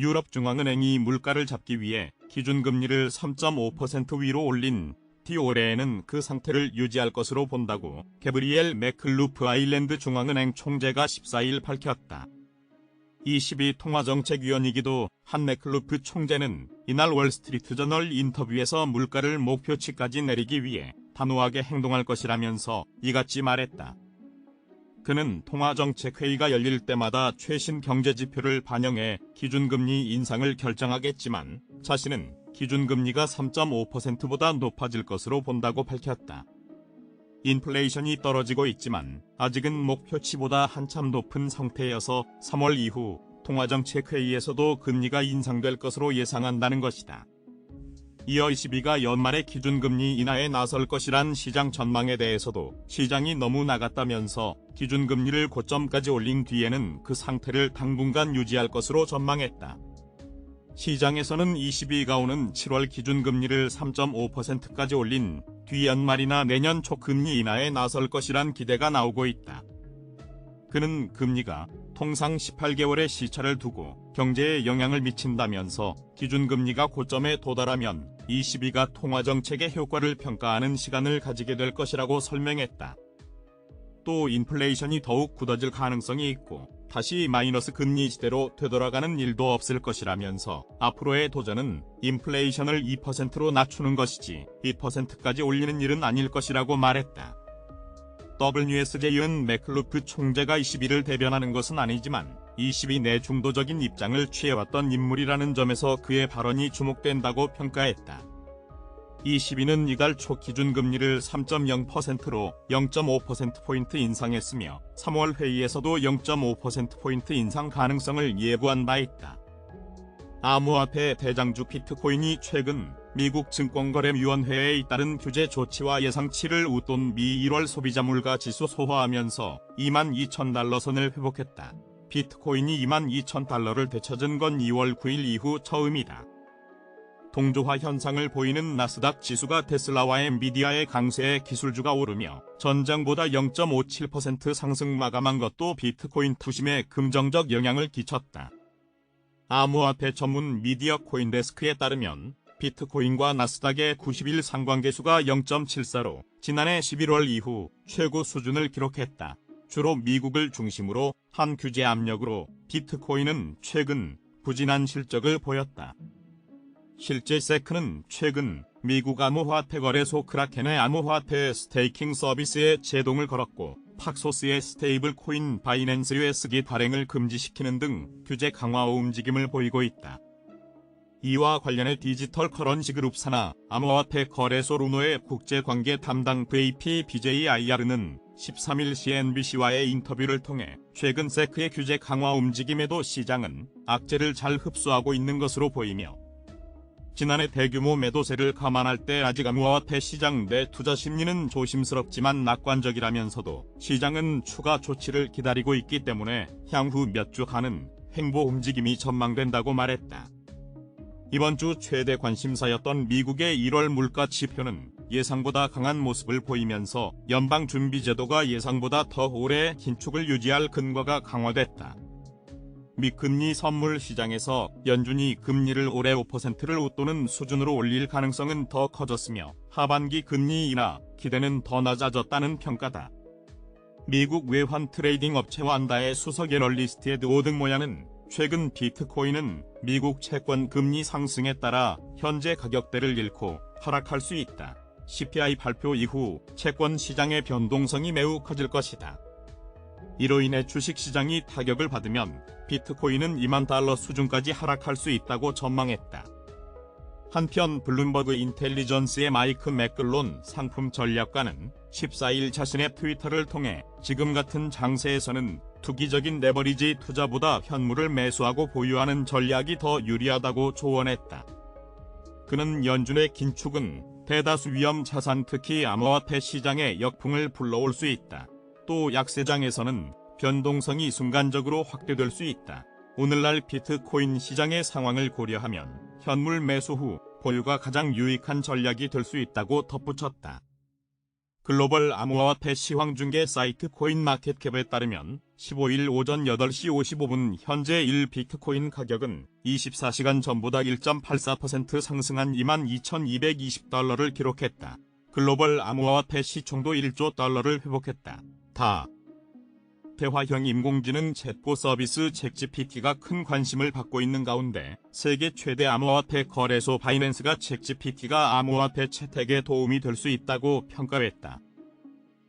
유럽중앙은행이 물가를 잡기 위해 기준금리를 3.5% 위로 올린 뒤 올해에는 그 상태를 유지할 것으로 본다고 개브리엘 맥클루프 아일랜드 중앙은행 총재가 14일 밝혔다. 22 통화정책위원이기도 한 맥클루프 총재는 이날 월스트리트저널 인터뷰에서 물가를 목표치까지 내리기 위해 단호하게 행동할 것이라면서 이같이 말했다. 그는 통화정책회의가 열릴 때마다 최신 경제지표를 반영해 기준금리 인상을 결정하겠지만 자신은 기준금리가 3.5%보다 높아질 것으로 본다고 밝혔다. 인플레이션이 떨어지고 있지만 아직은 목표치보다 한참 높은 상태여서 3월 이후 통화정책회의에서도 금리가 인상될 것으로 예상한다는 것이다. 이어 22가 연말에 기준금리 인하에 나설 것이란 시장 전망에 대해서도 시장이 너무 나갔다면서 기준금리를 고점까지 올린 뒤에는 그 상태를 당분간 유지할 것으로 전망했다. 시장에서는 22가 오는 7월 기준금리를 3.5%까지 올린 뒤 연말이나 내년 초 금리 인하에 나설 것이란 기대가 나오고 있다. 그는 금리가 통상 18개월의 시차를 두고 경제에 영향을 미친다면서 기준금리가 고점에 도달하면 22가 통화정책의 효과를 평가하는 시간을 가지게 될 것이라고 설명했다. 또 인플레이션이 더욱 굳어질 가능성이 있고 다시 마이너스 금리 시대로 되돌아가는 일도 없을 것이라면서 앞으로의 도전은 인플레이션을 2%로 낮추는 것이지 2%까지 올리는 일은 아닐 것이라고 말했다. WSJ는 맥클루프 총재가 22를 대변하는 것은 아니지만 22 내 중도적인 입장을 취해왔던 인물이라는 점에서 그의 발언이 주목된다고 평가했다. 22는 이달 초 기준금리를 3.0%로 0.5%포인트 인상했으며 3월 회의에서도 0.5%포인트 인상 가능성을 예고한 바 있다. 암호화폐 대장주 비트코인이 최근 미국 증권거래위원회에 잇따른 규제 조치와 예상치를 웃돈 미 1월 소비자 물가 지수 소화하면서 22,000달러 선을 회복했다. 비트코인이 22,000달러를 되찾은 건 2월 9일 이후 처음이다. 동조화 현상을 보이는 나스닥 지수가 테슬라와 엔비디아의 강세에 기술주가 오르며 전장보다 0.57% 상승 마감한 것도 비트코인 투심에 긍정적 영향을 끼쳤다. 암호화폐 전문 미디어 코인데스크에 따르면 비트코인과 나스닥의 90일 상관계수가 0.74로 지난해 11월 이후 최고 수준을 기록했다. 주로 미국을 중심으로 한 규제 압력으로 비트코인은 최근 부진한 실적을 보였다. 실제 세크는 최근 미국 암호화폐 거래소 크라켄의 암호화폐 스테이킹 서비스에 제동을 걸었고 팍소스의 스테이블 코인 바이낸스 USD 발행을 금지시키는 등 규제 강화 움직임을 보이고 있다. 이와 관련해 디지털 커런시 그룹 산하 암호화폐 거래소 루노의 국제관계 담당 VP BJ IR는 13일 CNBC와의 인터뷰를 통해 최근 세크의 규제 강화 움직임에도 시장은 악재를 잘 흡수하고 있는 것으로 보이며 지난해 대규모 매도세를 감안할 때 아직 암호화폐 시장 내 투자 심리는 조심스럽지만 낙관적이라면서도 시장은 추가 조치를 기다리고 있기 때문에 향후 몇 주간은 횡보 움직임이 전망된다고 말했다. 이번 주 최대 관심사였던 미국의 1월 물가 지표는 예상보다 강한 모습을 보이면서 연방준비제도가 예상보다 더 오래 긴축을 유지할 근거가 강화됐다. 미 금리 선물 시장에서 연준이 금리를 올해 5%를 웃도는 수준으로 올릴 가능성은 더 커졌으며 하반기 금리 인하 기대는 더 낮아졌다는 평가다. 미국 외환 트레이딩 업체 완다의 수석 애널리스트 에드 오등모야는 최근 비트코인은 미국 채권 금리 상승에 따라 현재 가격대를 잃고 하락할 수 있다. CPI 발표 이후 채권 시장의 변동성이 매우 커질 것이다. 이로 인해 주식시장이 타격을 받으면 비트코인은 2만 달러 수준까지 하락할 수 있다고 전망했다. 한편 블룸버그 인텔리전스의 마이크 맥글론 상품 전략가는 14일 자신의 트위터를 통해 지금 같은 장세에서는 투기적인 레버리지 투자보다 현물을 매수하고 보유하는 전략이 더 유리하다고 조언했다. 그는 연준의 긴축은 대다수 위험 자산 특히 암호화폐 시장에 역풍을 불러올 수 있다. 또 약세장에서는 변동성이 순간적으로 확대될 수 있다. 오늘날 비트코인 시장의 상황을 고려하면 현물 매수 후 보유가 가장 유익한 전략이 될 수 있다고 덧붙였다. 글로벌 암호화폐 시황중개 사이트 코인마켓캡에 따르면 15일 오전 8시 55분 현재 1비트코인 가격은 24시간 전보다 1.84% 상승한 22,220달러를 기록했다. 글로벌 암호화폐 시총도 1조 달러를 회복했다. 대화형 인공지능 챗봇 서비스 챗GPT가 큰 관심을 받고 있는 가운데 세계 최대 암호화폐 거래소 바이낸스가 챗GPT가 암호화폐 채택에 도움이 될 수 있다고 평가했다.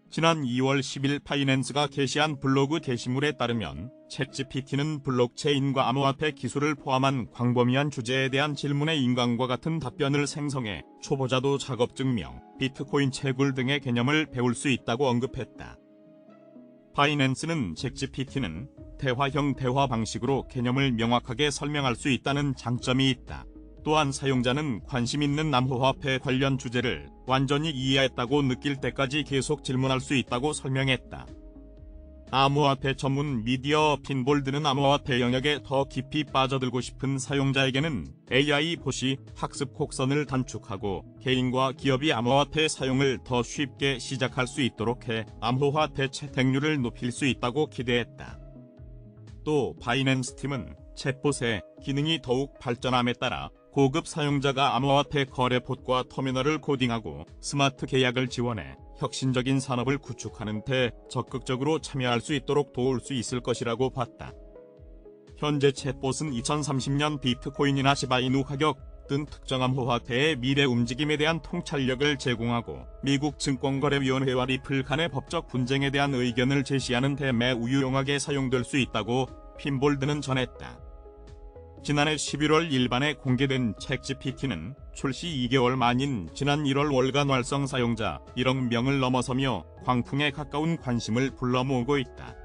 지난 2월 10일 바이낸스가 게시한 블로그 게시물에 따르면 챗GPT는 블록체인과 암호화폐 기술을 포함한 광범위한 주제에 대한 질문에 인간과 같은 답변을 생성해 초보자도 작업 증명, 비트코인 채굴 등의 개념을 배울 수 있다고 언급했다. 바이낸스는 챗GPT는 대화형 대화 방식으로 개념을 명확하게 설명할 수 있다는 장점이 있다. 또한 사용자는 관심 있는 암호화폐 관련 주제를 완전히 이해했다고 느낄 때까지 계속 질문할 수 있다고 설명했다. 암호화폐 전문 미디어 핀볼드는 암호화폐 영역에 더 깊이 빠져들고 싶은 사용자에게는 AI 보시 학습 곡선을 단축하고 개인과 기업이 암호화폐 사용을 더 쉽게 시작할 수 있도록 해 암호화폐 채택률을 높일 수 있다고 기대했다. 또 바이낸스 팀은 챗봇의 기능이 더욱 발전함에 따라 고급 사용자가 암호화폐 거래봇과 터미널을 코딩하고 스마트 계약을 지원해 혁신적인 산업을 구축하는 데 적극적으로 참여할 수 있도록 도울 수 있을 것이라고 봤다. 현재 챗봇은 2030년 비트코인이나 시바이누 가격 등 특정 암호화폐의 미래 움직임에 대한 통찰력을 제공하고 미국 증권거래위원회와 리플 간의 법적 분쟁에 대한 의견을 제시하는 데 매우 유용하게 사용될 수 있다고 핀볼드는 전했다. 지난해 11월 일반에 공개된 챗GPT는 출시 2개월 만인 지난 1월 월간 활성 사용자 1억 명을 넘어서며 광풍에 가까운 관심을 불러 모으고 있다.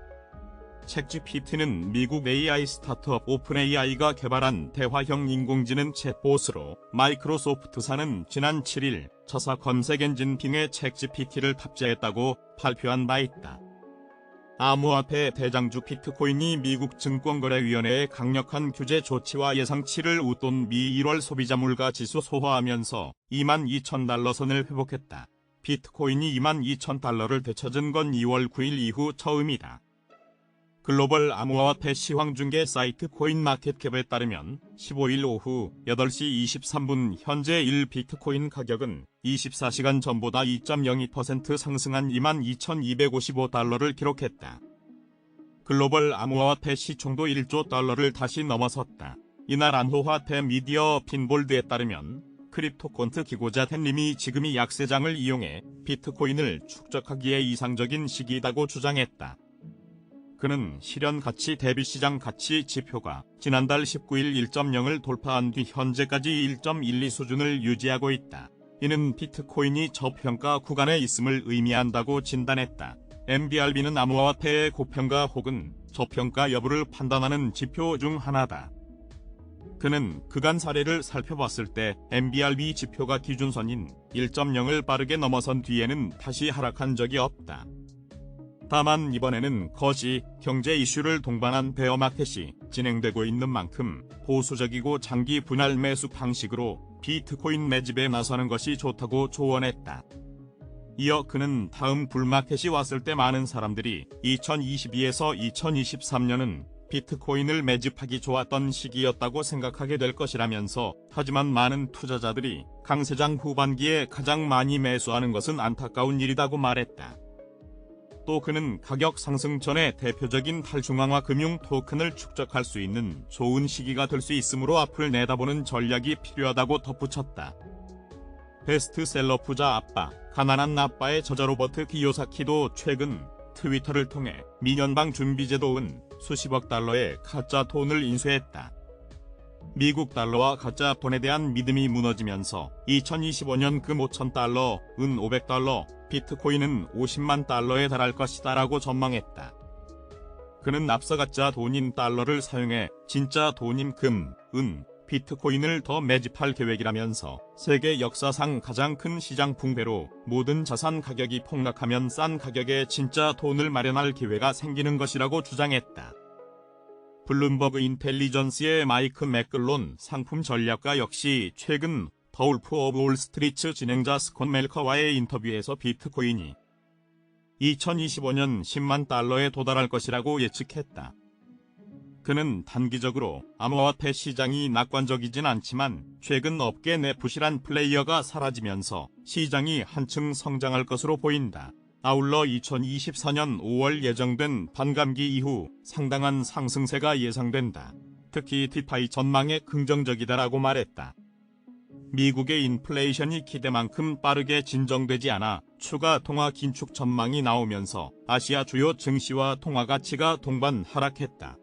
챗GPT는 미국 AI 스타트업 오픈AI가 개발한 대화형 인공지능 챗봇으로 마이크로소프트사는 지난 7일 저사 검색 엔진 빙에 챗GPT를 탑재했다고 발표한 바 있다. 암호화폐 대장주 비트코인이 미국 증권거래위원회의 강력한 규제 조치와 예상치를 웃돈 미 1월 소비자 물가 지수 소화하면서 22,000달러 선을 회복했다. 비트코인이 22,000달러를 되찾은 건 2월 9일 이후 처음이다. 글로벌 암호화폐 시황중개 사이트 코인마켓캡에 따르면 15일 오후 8시 23분 현재 1비트코인 가격은 24시간 전보다 2.02% 상승한 22,255달러를 기록했다. 글로벌 암호화폐 시총도 1조 달러를 다시 넘어섰다. 이날 암호화폐 미디어 핀볼드에 따르면 크립토콘트 기고자 댄님이 지금이 약세장을 이용해 비트코인을 축적하기에 이상적인 시기이다고 주장했다. 그는 실현가치 대비시장 가치 지표가 지난달 19일 1.0을 돌파한 뒤 현재까지 1.12 수준을 유지하고 있다. 이는 비트코인이 저평가 구간에 있음을 의미한다고 진단했다. MBRB는 암호화폐의 고평가 혹은 저평가 여부를 판단하는 지표 중 하나다. 그는 그간 사례를 살펴봤을 때 MBRB 지표가 기준선인 1.0을 빠르게 넘어선 뒤에는 다시 하락한 적이 없다. 다만 이번에는 거시, 경제 이슈를 동반한 베어마켓이 진행되고 있는 만큼 보수적이고 장기 분할 매수 방식으로 비트코인 매집에 나서는 것이 좋다고 조언했다. 이어 그는 다음 불마켓이 왔을 때 많은 사람들이 2022에서 2023년은 비트코인을 매집하기 좋았던 시기였다고 생각하게 될 것이라면서 하지만 많은 투자자들이 강세장 후반기에 가장 많이 매수하는 것은 안타까운 일이라고 말했다. 또 그는 가격 상승 전에 대표적인 탈중앙화 금융 토큰을 축적할 수 있는 좋은 시기가 될 수 있으므로 앞을 내다보는 전략이 필요하다고 덧붙였다. 베스트셀러 부자 아빠, 가난한 아빠의 저자 로버트 기요사키도 최근 트위터를 통해 미연방 준비제도 은 수십억 달러의 가짜 돈을 인수했다. 미국 달러와 가짜 돈에 대한 믿음이 무너지면서 2025년 금 5,000달러, 은 500달러, 비트코인은 50만 달러에 달할 것이다라고 전망했다. 그는 앞서 가짜 돈인 달러를 사용해 진짜 돈인 금, 은, 비트코인을 더 매집할 계획이라면서 세계 역사상 가장 큰 시장 붕괴로 모든 자산 가격이 폭락하면 싼 가격에 진짜 돈을 마련할 기회가 생기는 것이라고 주장했다. 블룸버그 인텔리전스의 마이크 맥글론 상품 전략가 역시 최근 더 울프 오브 올스트리트 진행자 스콧 멜커와의 인터뷰에서 비트코인이 2025년 10만 달러에 도달할 것이라고 예측했다. 그는 단기적으로 암호화폐 시장이 낙관적이진 않지만 최근 업계 내 부실한 플레이어가 사라지면서 시장이 한층 성장할 것으로 보인다. 아울러 2024년 5월 예정된 반감기 이후 상당한 상승세가 예상된다. 특히 디파이 전망에 긍정적이다라고 말했다. 미국의 인플레이션이 기대만큼 빠르게 진정되지 않아 추가 통화 긴축 전망이 나오면서 아시아 주요 증시와 통화 가치가 동반 하락했다.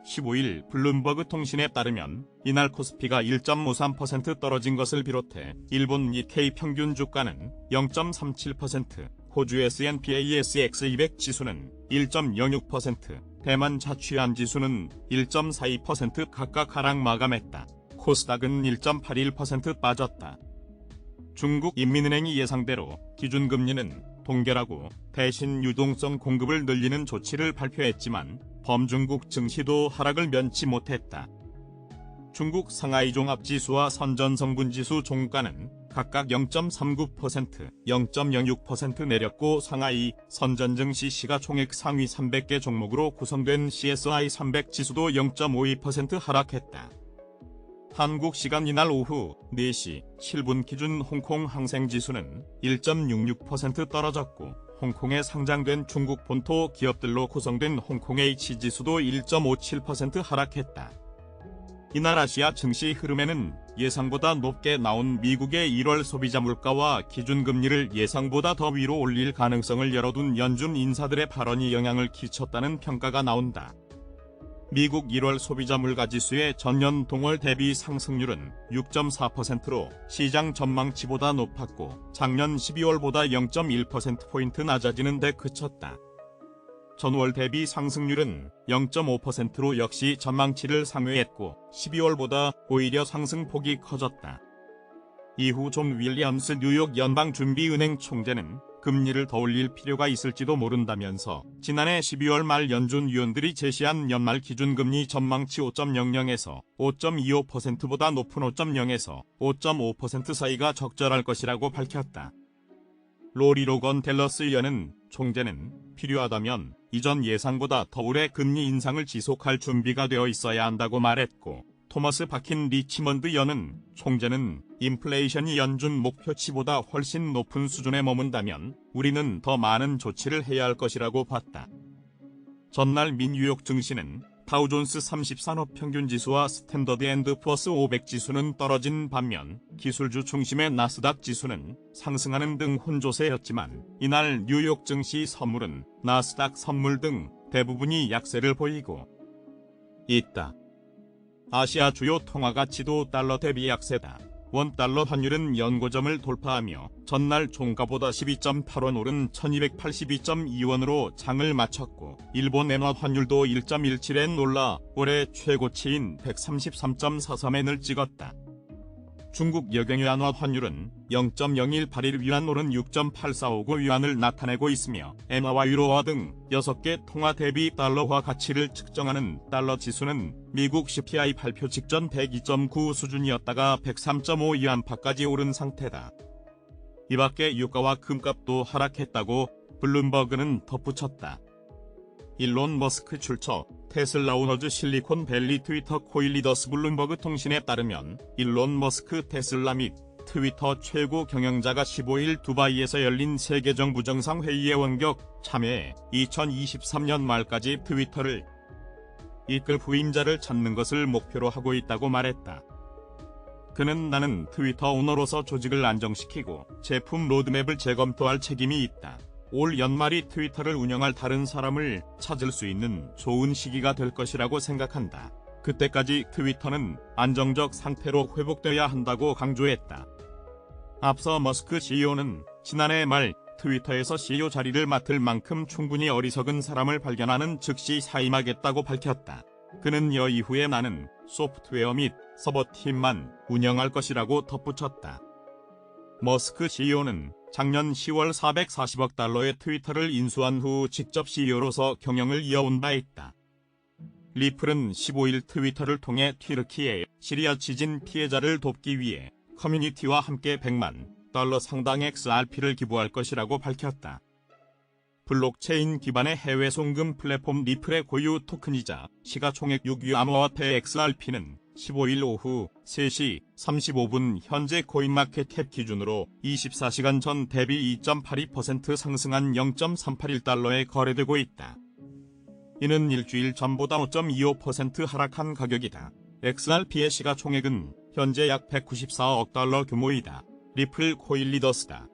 15일 블룸버그 통신에 따르면 이날 코스피가 1.53% 떨어진 것을 비롯해 일본 니케이 평균 주가는 0.37%, 호주 S&P/ASX 200 지수는 1.06%, 대만 자취안 지수는 1.42% 각각 하락 마감했다. 코스닥은 1.81% 빠졌다. 중국 인민은행이 예상대로 기준금리는 동결하고 대신 유동성 공급을 늘리는 조치를 발표했지만 범중국 증시도 하락을 면치 못했다. 중국 상하이 종합지수와 선전성분지수 종가는 각각 0.39%, 0.06% 내렸고 상하이 선전증시 시가총액 상위 300개 종목으로 구성된 CSI 300 지수도 0.52% 하락했다. 한국 시간 이날 오후 4시 7분 기준 홍콩 항생지수는 1.66% 떨어졌고 홍콩에 상장된 중국 본토 기업들로 구성된 홍콩 H지수도 1.57% 하락했다. 이날 아시아 증시 흐름에는 예상보다 높게 나온 미국의 1월 소비자 물가와 기준금리를 예상보다 더 위로 올릴 가능성을 열어둔 연준 인사들의 발언이 영향을 끼쳤다는 평가가 나온다. 미국 1월 소비자 물가지수의 전년 동월 대비 상승률은 6.4%로 시장 전망치보다 높았고 작년 12월보다 0.1%포인트 낮아지는 데 그쳤다. 전월 대비 상승률은 0.5%로 역시 전망치를 상회했고 12월보다 오히려 상승폭이 커졌다. 이후 존 윌리엄스 뉴욕 연방준비은행 총재는 금리를 더 올릴 필요가 있을지도 모른다면서 지난해 12월 말 연준 위원들이 제시한 연말 기준금리 전망치 5.00에서 5.25%보다 높은 5.0에서 5.5% 사이가 적절할 것이라고 밝혔다. 로리 로건 델러스 연 총재는 필요하다면 이전 예상보다 더 오래 금리 인상을 지속할 준비가 되어 있어야 한다고 말했고 토머스 바킨 리치먼드 연 총재는 인플레이션이 연준 목표치보다 훨씬 높은 수준에 머문다면 우리는 더 많은 조치를 해야 할 것이라고 봤다. 전날 미 뉴욕 증시는 다우존스 30산업평균지수와 스탠더드 앤드 푸어스 500 지수는 떨어진 반면 기술주 중심의 나스닥 지수는 상승하는 등 혼조세였지만 이날 뉴욕 증시 선물은 나스닥 선물 등 대부분이 약세를 보이고 있다. 아시아 주요 통화 가치도 달러 대비 약세다. 원달러 환율은 연고점을 돌파하며 전날 종가보다 12.8원 오른 1282.2원으로 장을 마쳤고 일본 엔화 환율도 1.17엔 올라 올해 최고치인 133.43엔을 찍었다. 중국 여경유안화 환율은 0.0181위안 오른 6.8459위안을 나타내고 있으며 엔화와 유로화 등 6개 통화 대비 달러화 가치를 측정하는 달러 지수는 미국 CPI 발표 직전 102.9 수준이었다가 103.5 위안파까지 오른 상태다. 이 밖에 유가와 금값도 하락했다고 블룸버그는 덧붙였다. 일론 머스크 출처 테슬라 오너즈 실리콘밸리 트위터 코일리더스 블룸버그 통신에 따르면 일론 머스크 테슬라 및 트위터 최고 경영자가 15일 두바이에서 열린 세계정부 정상회의에 원격 참여해 2023년 말까지 트위터를 이끌 후임자를 찾는 것을 목표로 하고 있다고 말했다. 그는 나는 트위터 오너로서 조직을 안정시키고 제품 로드맵을 재검토할 책임이 있다. 올 연말이 트위터를 운영할 다른 사람을 찾을 수 있는 좋은 시기가 될 것이라고 생각한다. 그때까지 트위터는 안정적 상태로 회복돼야 한다고 강조했다. 앞서 머스크 CEO는 지난해 말 트위터에서 CEO 자리를 맡을 만큼 충분히 어리석은 사람을 발견하는 즉시 사임하겠다고 밝혔다. 그는 이후에 나는 소프트웨어 및 서버팀만 운영할 것이라고 덧붙였다. 머스크 CEO는 작년 10월 440억 달러의 트위터를 인수한 후 직접 CEO로서 경영을 이어온 바 있다. 리플은 15일 트위터를 통해 튀르키예 시리아 지진 피해자를 돕기 위해 커뮤니티와 함께 $100만 상당의 XRP를 기부할 것이라고 밝혔다. 블록체인 기반의 해외 송금 플랫폼 리플의 고유 토큰이자 시가총액 6위 암호화폐 XRP는 15일 오후 3시 35분 현재 코인마켓캡 기준으로 24시간 전 대비 2.82% 상승한 $0.381에 거래되고 있다. 이는 일주일 전보다 5.25% 하락한 가격이다. XRP의 시가총액은 현재 약 $194억 규모이다. 리플 코인 리더스다.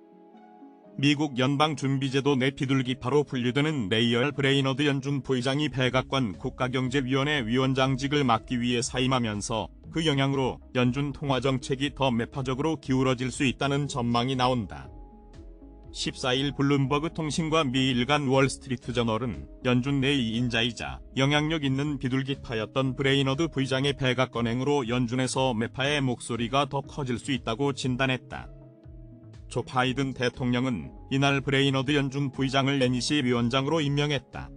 미국 연방준비제도 내 비둘기파로 분류되는 레이얼 브레이너드 연준 부의장이 백악관 국가경제위원회 위원장직을 맡기 위해 사임하면서 그 영향으로 연준 통화정책이 더 매파적으로 기울어질 수 있다는 전망이 나온다. 14일 블룸버그 통신과 미 일간 월스트리트저널은 연준 내 2인자이자 영향력 있는 비둘기파였던 브레이너드 부의장의 백악관행으로 연준에서 매파의 목소리가 더 커질 수 있다고 진단했다. 조 바이든 대통령은 이날 브레이너드 연준 부의장을 NEC 위원장으로 임명했다.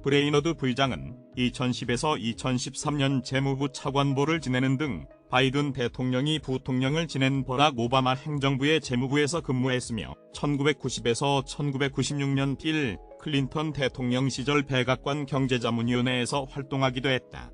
브레이너드 부의장은 2010에서 2013년 재무부 차관보를 지내는 등 바이든 대통령이 부통령을 지낸 버락 오바마 행정부의 재무부에서 근무했으며 1990에서 1996년 빌 클린턴 대통령 시절 백악관 경제자문위원회에서 활동하기도 했다.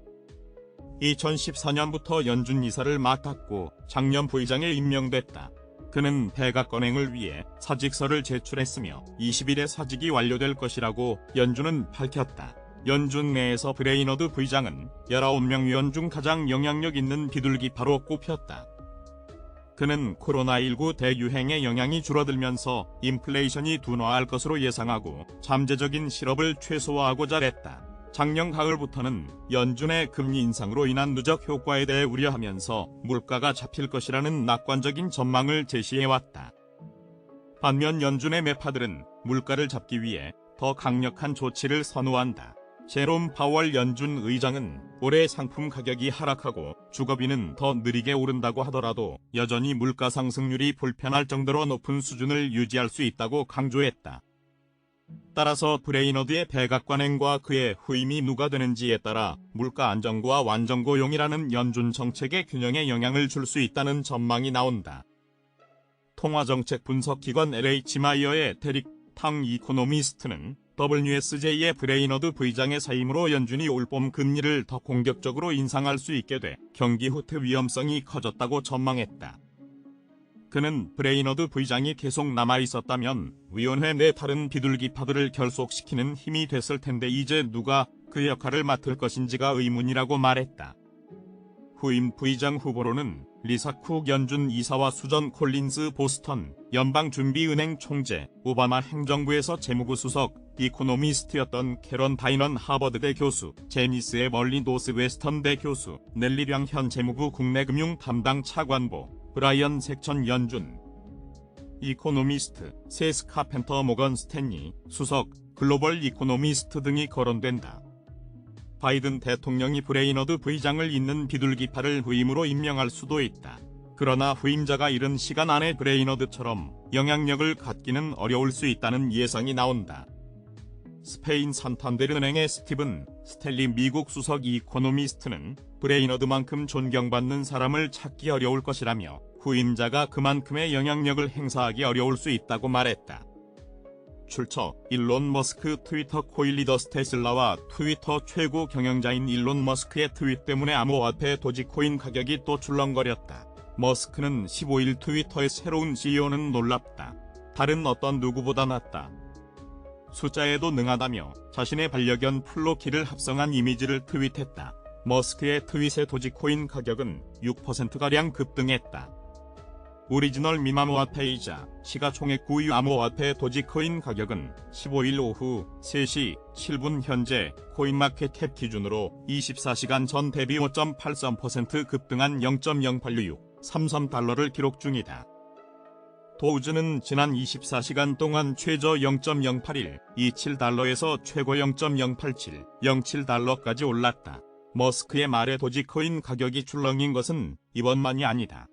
2014년부터 연준 이사를 맡았고 작년 부의장에 임명됐다. 그는 백악관행을 위해 사직서를 제출했으며 20일에 사직이 완료될 것이라고 연준은 밝혔다. 연준 내에서 브레이너드 부의장은 19명 위원 중 가장 영향력 있는 비둘기파로 꼽혔다. 그는 코로나19 대유행의 영향이 줄어들면서 인플레이션이 둔화할 것으로 예상하고 잠재적인 실업을 최소화하고자 했다. 작년 가을부터는 연준의 금리 인상으로 인한 누적 효과에 대해 우려하면서 물가가 잡힐 것이라는 낙관적인 전망을 제시해왔다. 반면 연준의 매파들은 물가를 잡기 위해 더 강력한 조치를 선호한다. 제롬 파월 연준 의장은 올해 상품 가격이 하락하고 주거비는 더 느리게 오른다고 하더라도 여전히 물가 상승률이 불편할 정도로 높은 수준을 유지할 수 있다고 강조했다. 따라서 브레이너드의 백악관행과 그의 후임이 누가 되는지에 따라 물가 안정과 완전 고용이라는 연준 정책의 균형에 영향을 줄 수 있다는 전망이 나온다. 통화정책 분석기관 LH 마이어의 데릭 탕 이코노미스트는 WSJ의 브레이너드 부의장의 사임으로 연준이 올봄 금리를 더 공격적으로 인상할 수 있게 돼 경기 후퇴 위험성이 커졌다고 전망했다. 그는 브레이너드 부의장이 계속 남아있었다면 위원회 내 다른 비둘기파들을 결속시키는 힘이 됐을 텐데 이제 누가 그 역할을 맡을 것인지가 의문이라고 말했다. 후임 부의장 후보로는 리사 쿡 연준 이사와 수전 콜린스 보스턴 연방준비은행 총재, 오바마 행정부에서 재무부 수석, 이코노미스트였던 캐런 바이넌 하버드대 교수, 제니스 멀리 노스웨스턴대 교수, 넬리 량 현 재무부 국내금융 담당 차관보, 브라이언 색천 연준 이코노미스트, 세스 카펜터 모건 스탠리, 수석, 글로벌 이코노미스트 등이 거론된다. 바이든 대통령이 브레이너드 부의장을 잇는 비둘기파를 후임으로 임명할 수도 있다. 그러나 후임자가 이른 시간 안에 브레이너드처럼 영향력을 갖기는 어려울 수 있다는 예상이 나온다. 스페인 산탄데르은행의 스티븐 스텔리 미국 수석 이코노미스트는 브레이너드만큼 존경받는 사람을 찾기 어려울 것이라며 후임자가 그만큼의 영향력을 행사하기 어려울 수 있다고 말했다. 출처 일론 머스크 트위터 코인 리더스 테슬라와 트위터 최고 경영자인 일론 머스크의 트윗 때문에 암호화폐 도지코인 가격이 또 출렁거렸다. 머스크는 15일 트위터의 새로운 CEO는 놀랍다. 다른 어떤 누구보다 낫다. 숫자에도 능하다며 자신의 반려견 플로키를 합성한 이미지를 트윗했다. 머스크의 트윗의 도지코인 가격은 6%가량 급등했다. 오리지널 밈암호화폐이자 시가총액 9위 암호화폐 도지코인 가격은 15일 오후 3시 7분 현재 코인마켓캡 기준으로 24시간 전 대비 5.83% 급등한 0.086633달러를 기록 중이다. 도우즈는 지난 24시간 동안 최저 0.0827달러에서 최고 0.08707달러까지 올랐다. 머스크의 말에 도지코인 가격이 출렁인 것은 이번만이 아니다.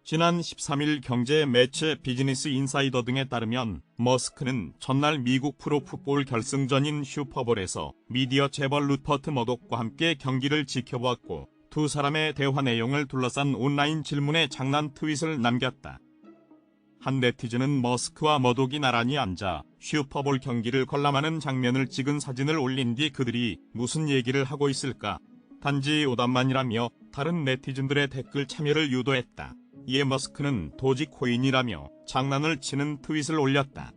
지난 13일 경제 매체 비즈니스 인사이더 등에 따르면 머스크는 전날 미국 프로풋볼 결승전인 슈퍼볼에서 미디어 재벌 루퍼트 머독과 함께 경기를 지켜보았고 두 사람의 대화 내용을 둘러싼 온라인 질문에 장난 트윗을 남겼다. 한 네티즌은 머스크와 머독이 나란히 앉아 슈퍼볼 경기를 관람하는 장면을 찍은 사진을 올린 뒤 그들이 무슨 얘기를 하고 있을까? 단지 오답만이라며 다른 네티즌들의 댓글 참여를 유도했다. 이에 머스크는 도지코인이라며 장난을 치는 트윗을 올렸다.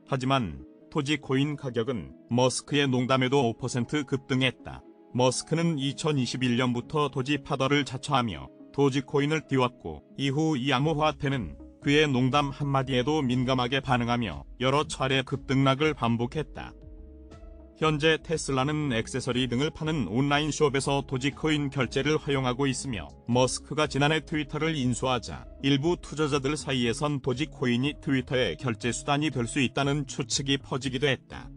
하지만 도지코인 가격은 머스크의 농담에도 5% 급등했다. 머스크는 2021년부터 도지 파더를 자처하며 도지코인을 띄웠고 이후 이 암호화폐는 그의 농담 한마디에도 민감하게 반응하며 여러 차례 급등락을 반복했다. 현재 테슬라는 액세서리 등을 파는 온라인 숍에서 도지코인 결제를 허용하고 있으며 머스크가 지난해 트위터를 인수하자 일부 투자자들 사이에선 도지코인이 트위터의 결제 수단이 될 수 있다는 추측이 퍼지기도 했다.